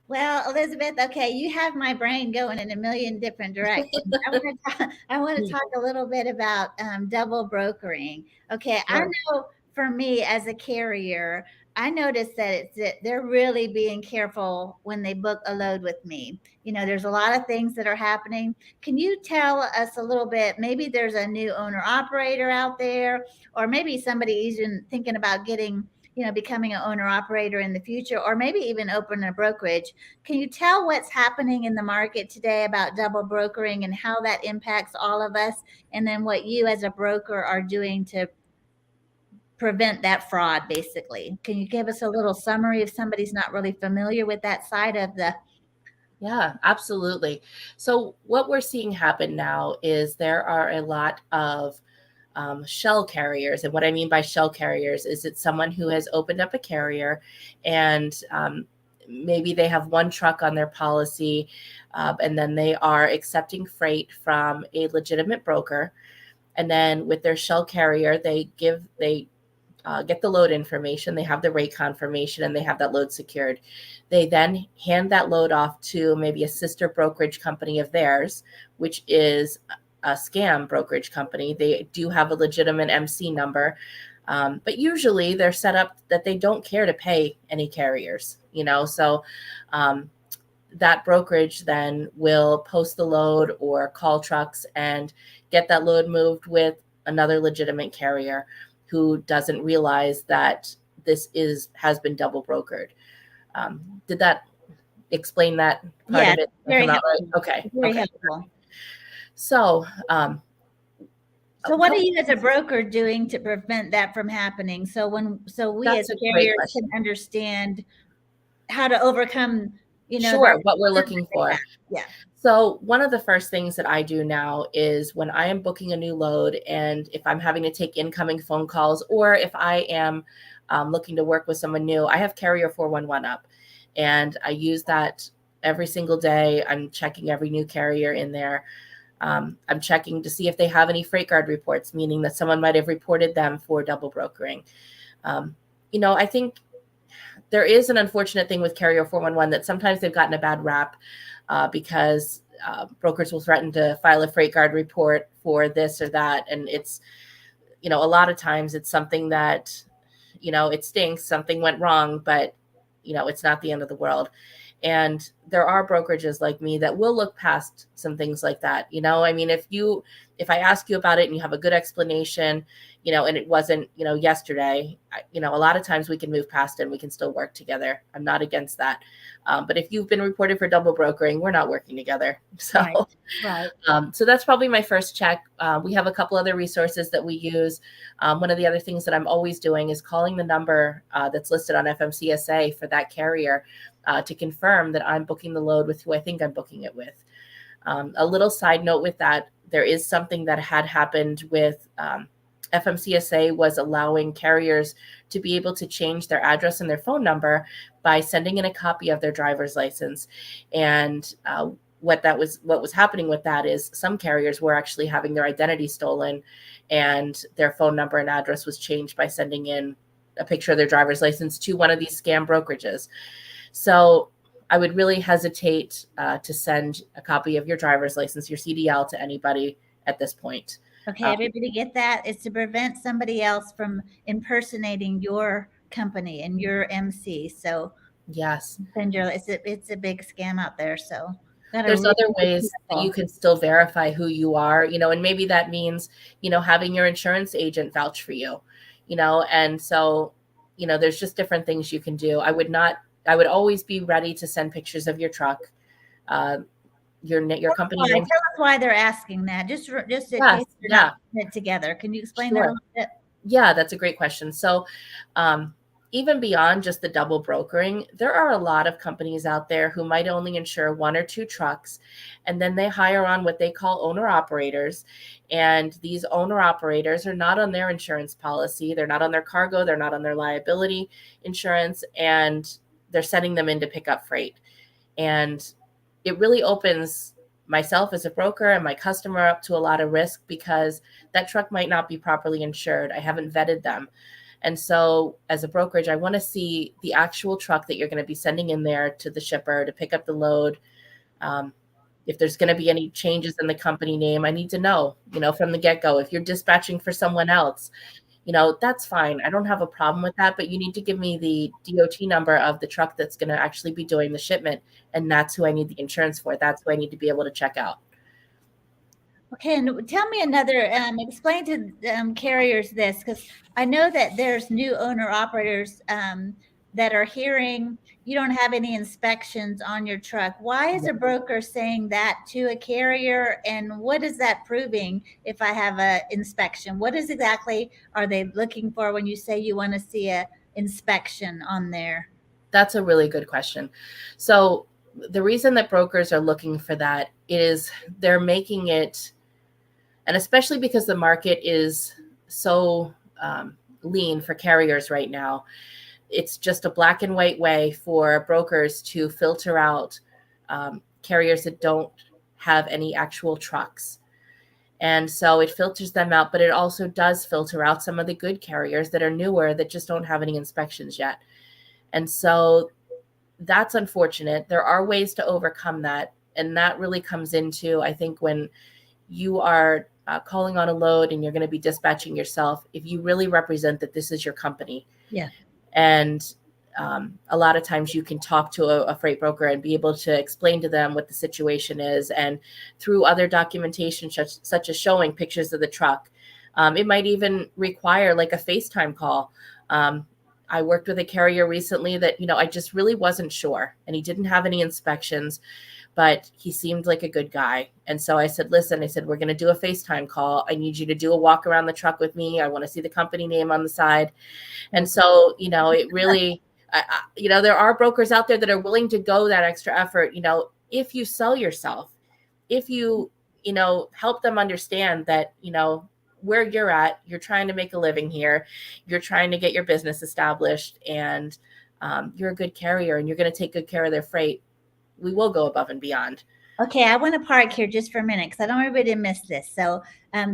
Well, Elizabeth, okay, you have my brain going in a million different directions. I want to talk a little bit about double brokering. Okay, I know for me as a carrier, I noticed that they're really being careful when they book a load with me. There's a lot of things that are happening. Can you tell us a little bit? Maybe there's a new owner operator out there, or maybe somebody even thinking about becoming an owner operator in the future, or maybe even open a brokerage. Can you tell what's happening in the market today about double brokering and how that impacts all of us? And then what you as a broker are doing to prevent that fraud, basically. Can you give us a little summary if somebody's not really familiar with that side of the... Yeah, absolutely. So what we're seeing happen now is there are a lot of shell carriers. And what I mean by shell carriers is it's someone who has opened up a carrier and maybe they have one truck on their policy and then they are accepting freight from a legitimate broker. And then with their shell carrier, they get the load information, they have the rate confirmation, and they have that load secured. They then hand that load off to maybe a sister brokerage company of theirs, which is a scam brokerage company. They do have a legitimate MC number, but usually they're set up that they don't care to pay any carriers, so that brokerage then will post the load or call trucks and get that load moved with another legitimate carrier who doesn't realize that this has been double brokered. Did that explain that part of it? Very helpful. Right? Okay. Very helpful. So what are you as a broker doing to prevent that from happening? So we as carriers can understand how to overcome, Sure, what we're looking for. Yeah. So one of the first things that I do now is when I am booking a new load, and if I'm having to take incoming phone calls, or if I am looking to work with someone new, I have Carrier 411 up, and I use that every single day. I'm checking every new carrier in there. I'm checking to see if they have any freight guard reports, meaning that someone might have reported them for double brokering. I think there is an unfortunate thing with Carrier 411 that sometimes they've gotten a bad rap because brokers will threaten to file a freight guard report for this or that. And it's, a lot of times it's something that, it stinks, something went wrong, but, it's not the end of the world. And there are brokerages like me that will look past some things like that. If I ask you about it and you have a good explanation, and it wasn't, yesterday, a lot of times we can move past it and we can still work together. I'm not against that. But if you've been reported for double brokering, we're not working together. So, right. So that's probably my first check. We have a couple other resources that we use. One of the other things that I'm always doing is calling the number that's listed on FMCSA for that carrier to confirm that I'm booking the load with who I think I'm booking it with. A little side note with that, there is something that had happened with FMCSA was allowing carriers to be able to change their address and their phone number by sending in a copy of their driver's license. And what was happening with that is some carriers were actually having their identity stolen, and their phone number and address was changed by sending in a picture of their driver's license to one of these scam brokerages. So I would really hesitate to send a copy of your driver's license, your CDL, to anybody at this point. Okay, everybody get that? It's to prevent somebody else from impersonating your company and your MC. So yes, it's a big scam out there. So there's other ways that you can still verify who you are, and maybe that means, having your insurance agent vouch for you, and so, there's just different things you can do. I would always be ready to send pictures of your truck, your company name. Tell us why they're asking that. Just in case they're not put together. Can you explain that a little bit? Yeah, that's a great question. So, even beyond just the double brokering, there are a lot of companies out there who might only insure 1 or 2 trucks, and then they hire on what they call owner operators. And these owner operators are not on their insurance policy. They're not on their cargo. They're not on their liability insurance, and they're sending them in to pick up freight. And it really opens myself as a broker and my customer up to a lot of risk, because that truck might not be properly insured. I haven't vetted them. And so as a brokerage, I want to see the actual truck that you're going to be sending in there to the shipper to pick up the load. If there's going to be any changes in the company name, I need to know, from the get-go. If you're dispatching for someone else, that's fine. I don't have a problem with that, but you need to give me the DOT number of the truck that's going to actually be doing the shipment. And that's who I need the insurance for. That's who I need to be able to check out. Okay, and tell me another, explain to carriers this, because I know that there's new owner operators that are hearing you don't have any inspections on your truck. Why is a broker saying that to a carrier, and what is that proving if I have an inspection? What is exactly are they looking for when you say you want to see a inspection on there? That's a really good question. So the reason that brokers are looking for that is they're making it, and especially because the market is so lean for carriers right now, it's just a black and white way for brokers to filter out carriers that don't have any actual trucks. And so it filters them out, but it also does filter out some of the good carriers that are newer that just don't have any inspections yet. And so that's unfortunate. There are ways to overcome that. And that really comes into, I think, when you are calling on a load and you're going to be dispatching yourself, if you really represent that this is your company. Yeah. And a lot of times you can talk to a freight broker and be able to explain to them what the situation is. And through other documentation, such as showing pictures of the truck, it might even require like a FaceTime call. I worked with a carrier recently that, I just really wasn't sure, and he didn't have any inspections, but he seemed like a good guy. And so I said, listen, we're going to do a FaceTime call. I need you to do a walk around the truck with me. I want to see the company name on the side. And so, it really, there are brokers out there that are willing to go that extra effort. If you sell yourself, if you, help them understand that, where you're at, you're trying to make a living here, you're trying to get your business established, and you're a good carrier and you're going to take good care of their freight, we will go above and beyond. Okay, I want to park here just for a minute because I don't want everybody to miss this. So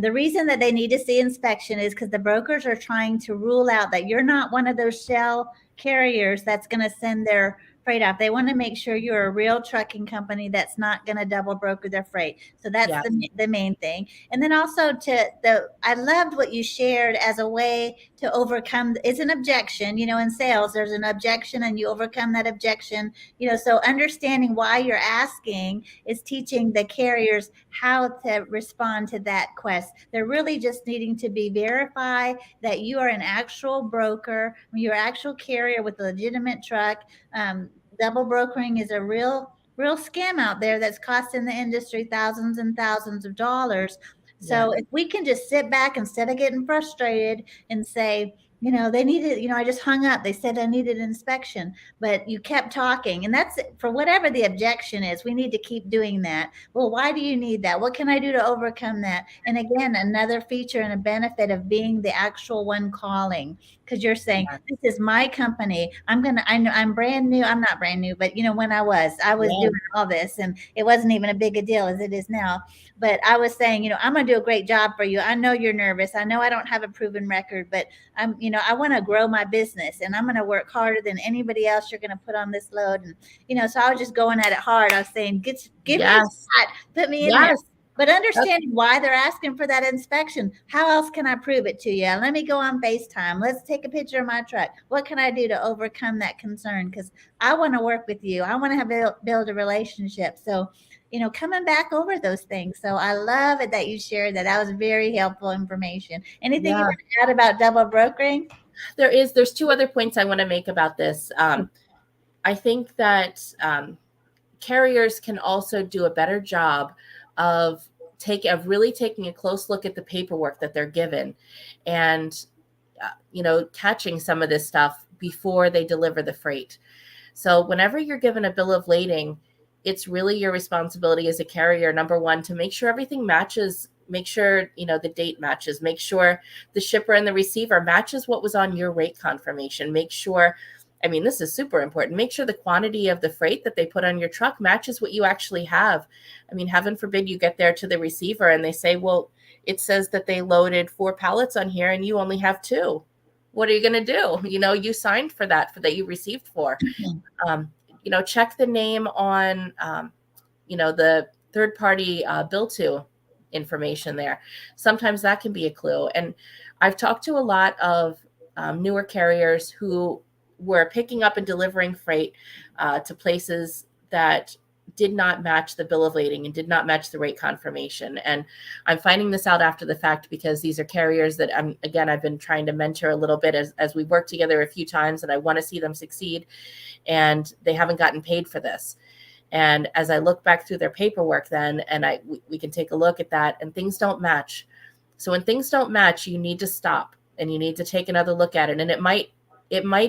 the reason that they need to see inspection is because the brokers are trying to rule out that you're not one of those shell carriers that's going to send their freight off. They want to make sure you're a real trucking company that's not going to double broker their freight. So that's the main thing. And then also I loved what you shared as a way to overcome, it's an objection, in sales, there's an objection and you overcome that objection, so understanding why you're asking is teaching the carriers how to respond to that quest. They're really just needing to be verified that you are an actual broker, you're an actual carrier with a legitimate truck. Double brokering is a real scam out there that's costing the industry thousands and thousands of dollars. So if we can just sit back instead of getting frustrated and say, they needed, I just hung up. They said I needed an inspection, but you kept talking. And that's for whatever the objection is. We need to keep doing that. Well, why do you need that? What can I do to overcome that? And again, another feature and a benefit of being the actual one calling, because you're saying, this is my company. I'm brand new. I'm not brand new, but when I was doing all this, and it wasn't even a big a deal as it is now. But I was saying, I'm going to do a great job for you. I know you're nervous. I know I don't have a proven record, but I want to grow my business, and I'm going to work harder than anybody else you're going to put on this load. And, so I was just going at it hard. I was saying, give me a shot, put me in there. But understanding why they're asking for that inspection, how else can I prove it to you? Let me go on FaceTime. Let's take a picture of my truck. What can I do to overcome that concern? Because I want to work with you. I want to build a relationship. So, coming back over those things. So I love it that you shared that. That was very helpful information. Anything you want to add about double brokering? There's two other points I want to make about this. I think that carriers can also do a better job of really taking a close look at the paperwork that they're given, and catching some of this stuff before they deliver the freight. So whenever you're given a bill of lading, it's really your responsibility as a carrier, number one, to make sure everything matches. Make sure the date matches. Make sure the shipper and the receiver matches what was on your rate confirmation. Make sure, this is super important. Make sure the quantity of the freight that they put on your truck matches what you actually have. Heaven forbid you get there to the receiver and they say, well, it says that they loaded 4 pallets on here and you only have 2. What are you going to do? You signed for that you received 4. Check the name on, the third party bill to information there. Sometimes that can be a clue. And I've talked to a lot of newer carriers who were picking up and delivering freight to places that did not match the bill of lading and did not match the rate confirmation. And I'm finding this out after the fact because these are carriers that I've been trying to mentor a little bit as we've worked together a few times, and I want to see them succeed, and they haven't gotten paid for this. And as I look back through their paperwork then, and we can take a look at that, and things don't match. So when things don't match, you need to stop and you need to take another look at it. And it might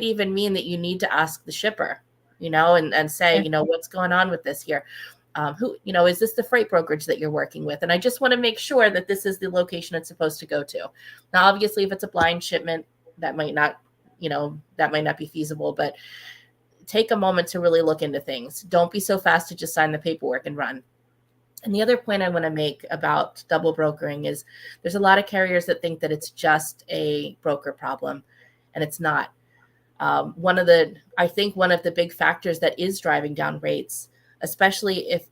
even mean that you need to ask the shipper, and say, what's going on with this here? Is this the freight brokerage that you're working with? And I just want to make sure that this is the location it's supposed to go to. Now, obviously, if it's a blind shipment, that might not be feasible, but take a moment to really look into things. Don't be so fast to just sign the paperwork and run. And the other point I want to make about double brokering is there's a lot of carriers that think that it's just a broker problem, and it's not. One of the big factors that is driving down rates, especially if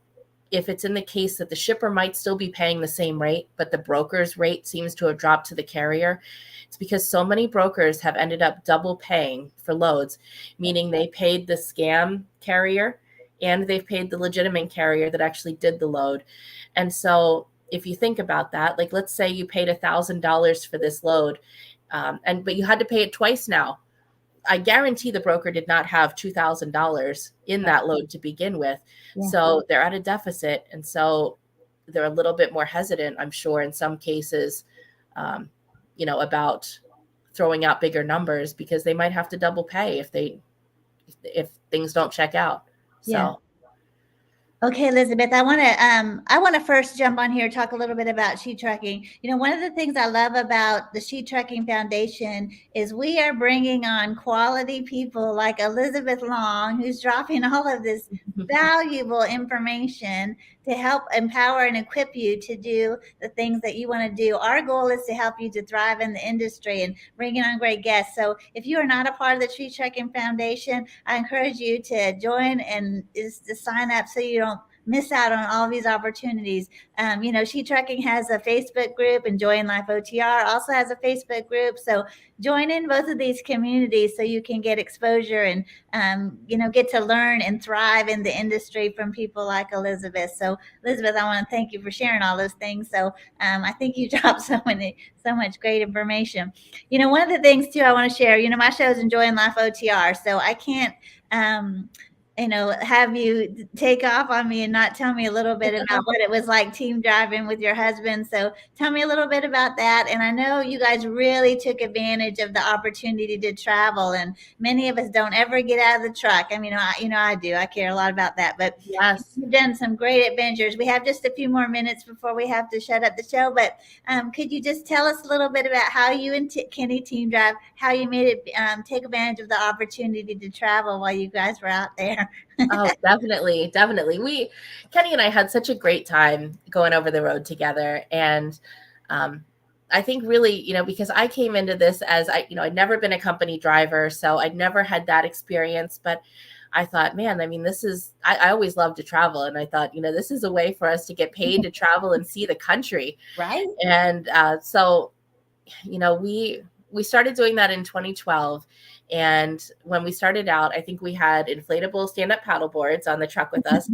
it's in the case that the shipper might still be paying the same rate, but the broker's rate seems to have dropped to the carrier, it's because so many brokers have ended up double paying for loads, meaning they paid the scam carrier and they've paid the legitimate carrier that actually did the load. And so if you think about that, like let's say you paid $1,000 for this load, but you had to pay it twice now. I guarantee the broker did not have $2,000 in that load to begin with. Yeah. So they're at a deficit. And so they're a little bit more hesitant, I'm sure, in some cases, about throwing out bigger numbers because they might have to double pay if things don't check out. Yeah. So. Okay, Elizabeth, I want to first jump on here, talk a little bit about She Trucking. One of the things I love about the She Trucking Foundation is we are bringing on quality people like Elizabeth Long, who's dropping all of this valuable information to help empower and equip you to do the things that you want to do. Our goal is to help you to thrive in the industry and bringing on great guests. So if you are not a part of the She Trucking Foundation, I encourage you to join and to sign up so you don't miss out on all these opportunities. She Trucking has a Facebook group, Enjoyjng Life OTR also has a Facebook group. So join in both of these communities so you can get exposure and, get to learn and thrive in the industry from people like Elizabeth. So Elizabeth, I want to thank you for sharing all those things. So I think you dropped so much great information. One of the things too I want to share, my show is Enjoyjng Life OTR. So I can't, have you take off on me and not tell me a little bit about what it was like team driving with your husband. So tell me a little bit about that. And I know you guys really took advantage of the opportunity to travel, and many of us don't ever get out of the truck. I mean, I do. I care a lot about that, but Yes. you've done some great adventures. We have just a few more minutes before we have to shut up the show, but could you just tell us a little bit about how you and Kenny team drive, how you made it take advantage of the opportunity to travel while you guys were out there? Oh, definitely. Definitely. Kenny and I had such a great time going over the road together. And I think really, because I came into this as I'd never been a company driver, so I'd never had that experience, but I thought, man, I mean, I always loved to travel. And I thought, this is a way for us to get paid to travel and see the country. Right. And so, we started doing that in 2012. And when we started out, I think we had inflatable stand-up paddle boards on the truck with us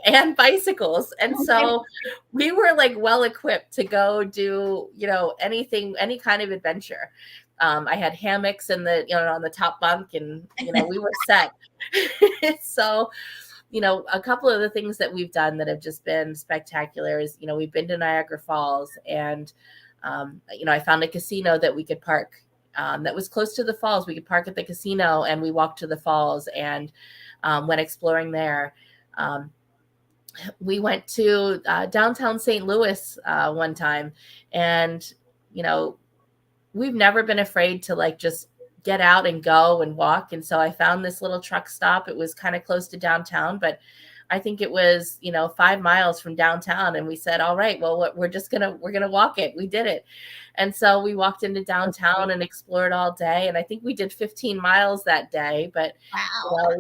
and bicycles. And so we were like well equipped to go do, anything, any kind of adventure. I had hammocks on the top bunk, and, we were set. So, a couple of the things that we've done that have just been spectacular is, we've been to Niagara Falls, and, I found a casino that we could park that was close to the falls. We could park at the casino, and we walked to the falls and went exploring there. We went to downtown St. Louis one time, and, we've never been afraid to just get out and go and walk. And so I found this little truck stop. It was kind of close to downtown, but I think it was, 5 miles from downtown. And we said, all right, well, we're going to walk it. We did it. And so we walked into downtown and explored all day. And I think we did 15 miles that day, but wow.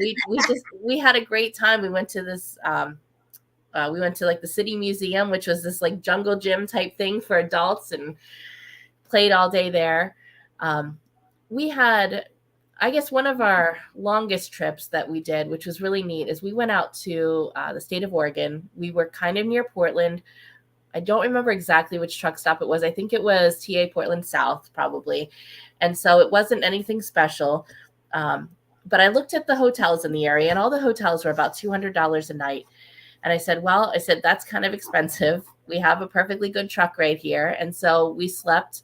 We had a great time. We went to this, we went to the City Museum, which was this jungle gym type thing for adults, and played all day there. We had, I guess, one of our longest trips that we did, which was really neat, is we went out to the state of Oregon. We were kind of near Portland. I don't remember exactly which truck stop it was. I think it was TA Portland South, probably. And so it wasn't anything special. But I looked at the hotels in the area, and all the hotels were about $200 a night. And I said, that's kind of expensive. We have a perfectly good truck right here. And so we slept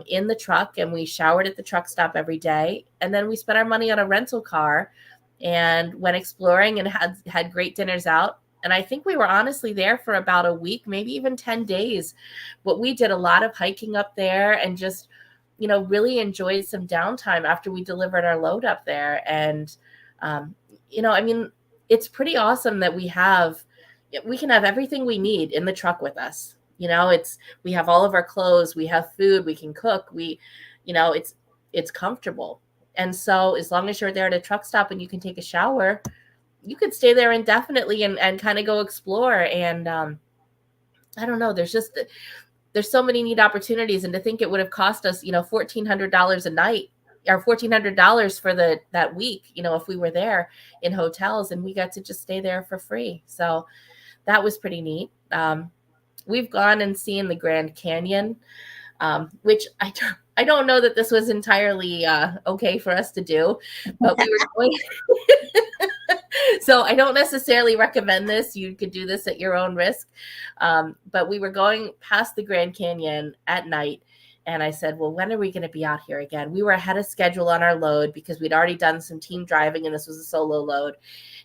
in the truck, and we showered at the truck stop every day. And then we spent our money on a rental car and went exploring and had great dinners out. And I think we were honestly there for about a week, maybe even 10 days. But we did a lot of hiking up there, and just, really enjoyed some downtime after we delivered our load up there. And, it's pretty awesome that we can have everything we need in the truck with us. We have all of our clothes, we have food, we can cook, it's comfortable. And so as long as you're there at a truck stop and you can take a shower, you could stay there indefinitely and kind of go explore. And I don't know, there's so many neat opportunities. And to think it would have cost us, $1,400 a night, or $1,400 for that week, if we were there in hotels, and we got to just stay there for free. So that was pretty neat. We've gone and seen the Grand Canyon, which I don't know that this was entirely okay for us to do, but we were going. So I don't necessarily recommend this. You could do this at your own risk. But we were going past the Grand Canyon at night. And I said, well, when are we going to be out here again? We were ahead of schedule on our load because we'd already done some team driving, and this was a solo load.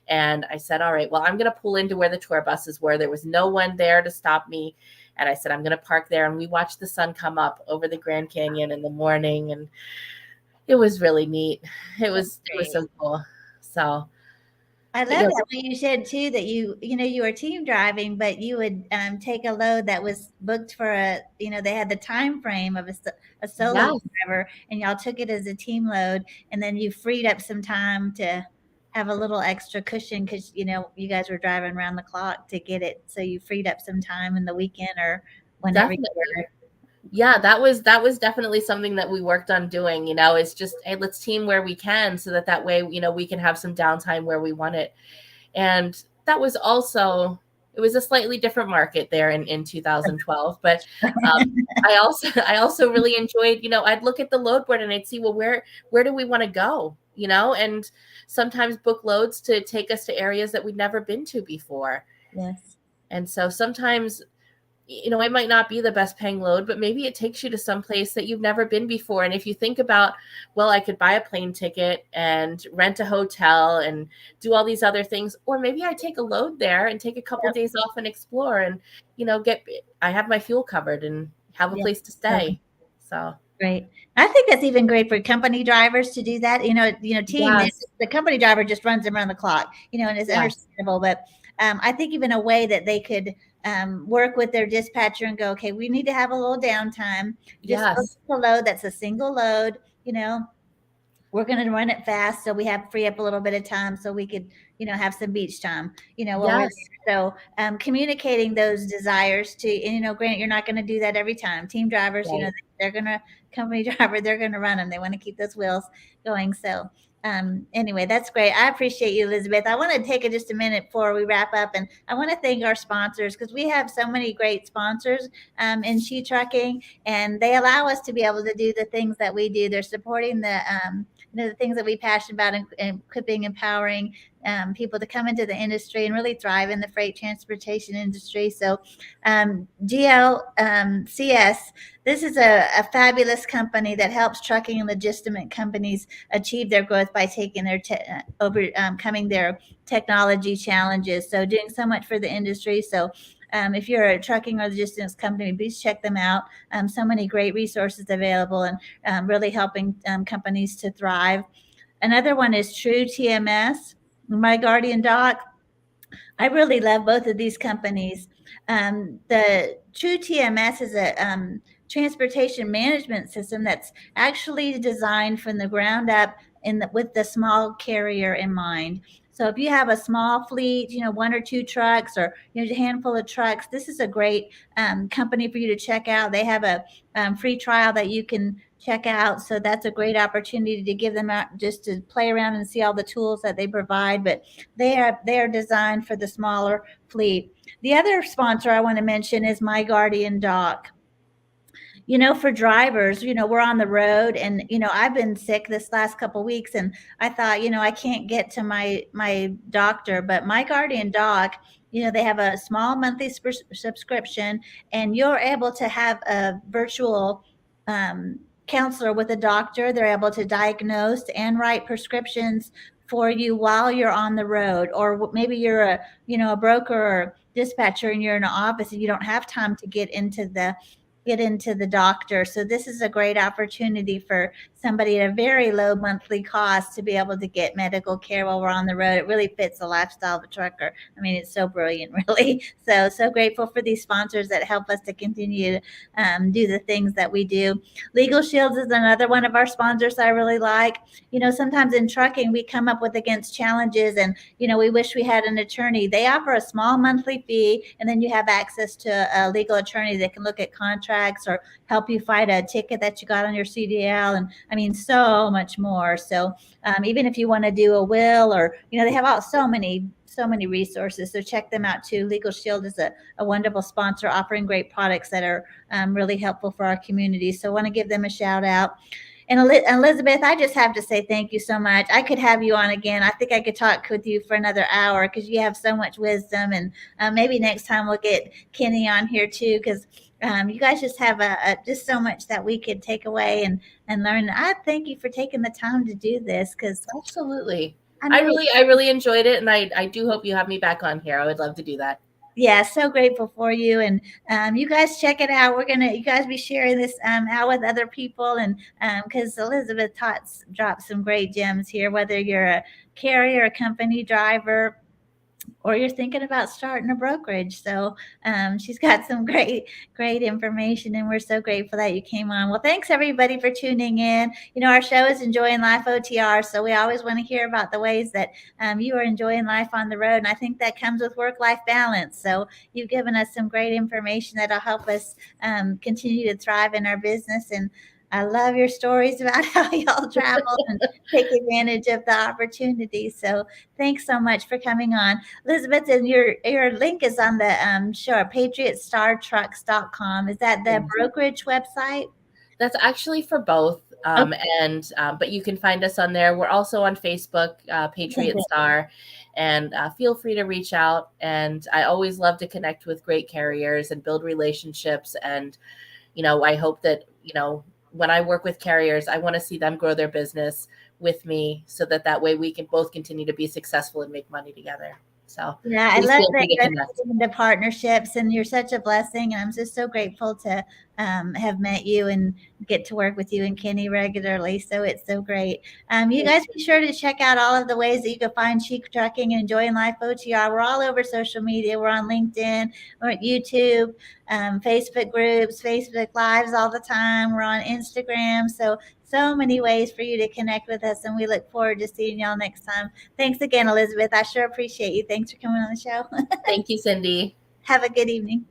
And I said, all right, well, I'm going to pull into where the tour buses were. There was no one there to stop me. And I said, I'm going to park there. And we watched the sun come up over the Grand Canyon in the morning. And it was really neat. It was so cool. So I love that when you said too that you were team driving, but you would take a load that was booked for they had the time frame of a solo driver, and y'all took it as a team load, and then you freed up some time to have a little extra cushion because you guys were driving around the clock to get it, so you freed up some time in the weekend or whenever you were. Yeah, that was definitely something that we worked on doing. It's just, hey, let's team where we can, so that way, we can have some downtime where we want it. And that was also, it was a slightly different market there in 2012. But I also really enjoyed, I'd look at the load board and I'd see, well, where do we want to go? and sometimes book loads to take us to areas that we'd never been to before. Yes. And so sometimes, it might not be the best paying load, but maybe it takes you to some place that you've never been before. And if you think about, well, I could buy a plane ticket and rent a hotel and do all these other things, or maybe I take a load there and take a couple days off and explore and, I have my fuel covered and have a place to stay. So. Great. I think that's even great for company drivers to do that. Team, Yes. the company driver just runs around the clock, and it's understandable. But I think even a way that they could work with their dispatcher and go, okay, we need to have a little downtime. Just a load that's a single load, we're going to run it fast so we have free up a little bit of time so we could, have some beach time, while we're there. So communicating those desires to, and, granted, you're not going to do that every time. Team drivers, they're going to, company driver, they're going to run them. They want to keep those wheels going. So anyway, that's great. I appreciate you, Elizabeth. I want to take just a minute before we wrap up, and I want to thank our sponsors because we have so many great sponsors in She Trucking, and they allow us to be able to do the things that we do. They're supporting the the things that we passionate about and equipping, empowering people to come into the industry and really thrive in the freight transportation industry. So GLCS, this is a fabulous company that helps trucking and logistic companies achieve their growth by taking their overcoming their technology challenges. So doing so much for the industry. So if you're a trucking or logistics company, please check them out. So many great resources available and really helping companies to thrive. Another one is True TMS, My Guardian Doc. I really love both of these companies. The True TMS is a transportation management system that's actually designed from the ground up with the small carrier in mind. So if you have a small fleet, one or two trucks or a handful of trucks, this is a great company for you to check out. They have a free trial that you can check out. So that's a great opportunity to give them out just to play around and see all the tools that they provide. But they are designed for the smaller fleet. The other sponsor I want to mention is My Guardian Doc. For drivers, we're on the road and, I've been sick this last couple of weeks and I thought, I can't get to my doctor, but My Guardian Doc, they have a small monthly subscription and you're able to have a virtual counselor with a doctor. They're able to diagnose and write prescriptions for you while you're on the road, or maybe you're a broker or dispatcher and you're in an office and you don't have time to get into the doctor. So this is a great opportunity for somebody at a very low monthly cost to be able to get medical care while we're on the road. It really fits the lifestyle of a trucker. I mean, it's so brilliant, really. So grateful for these sponsors that help us to continue to do the things that we do. Legal Shields is another one of our sponsors I really like. Sometimes in trucking, we come up against challenges and, we wish we had an attorney. They offer a small monthly fee, and then you have access to a legal attorney that can look at contracts or help you fight a ticket that you got on your CDL. And I mean, so much more. So even if you want to do a will or, they have so many resources. So check them out too. Legal Shield is a wonderful sponsor offering great products that are really helpful for our community. So I want to give them a shout out. And Elizabeth, I just have to say thank you so much. I could have you on again. I think I could talk with you for another hour because you have so much wisdom. And maybe next time we'll get Kenny on here too, because you guys just have just so much that we could take away and learn. I thank you for taking the time to do this because absolutely. I really enjoyed it, and I do hope you have me back on here. I would love to do that. Yeah, so grateful for you, and you guys check it out. You guys be sharing this out with other people, and because Elizabeth dropped some great gems here. Whether you're a carrier, a company driver, or you're thinking about starting a brokerage. So she's got some great information, and we're so grateful that you came on. Well, thanks everybody for tuning in. Our show is Enjoying Life OTR, so we always want to hear about the ways that you are enjoying life on the road, and I think that comes with work-life balance. So you've given us some great information that'll help us continue to thrive in our business. And I love your stories about how y'all travel and take advantage of the opportunity. So thanks so much for coming on. Elizabeth, and your link is on the show, patriotstartrucks.com. Is that the brokerage website? That's actually for both. But you can find us on there. We're also on Facebook, Patriot Star, and feel free to reach out. And I always love to connect with great carriers and build relationships. And, I hope that, when I work with carriers, I want to see them grow their business with me so that way we can both continue to be successful and make money together. So yeah, I love that you're into partnerships, and you're such a blessing. And I'm just so grateful to have met you and get to work with you and Kenny regularly. So it's so great. You guys be sure to check out all of the ways that you can find She Trucking and Enjoying Life OTR. We're all over social media. We're on LinkedIn, we're at YouTube, Facebook groups, Facebook Lives all the time. We're on Instagram. So many ways for you to connect with us, and we look forward to seeing y'all next time. Thanks again, Elizabeth. I sure appreciate you. Thanks for coming on the show. Thank you, Cindy. Have a good evening.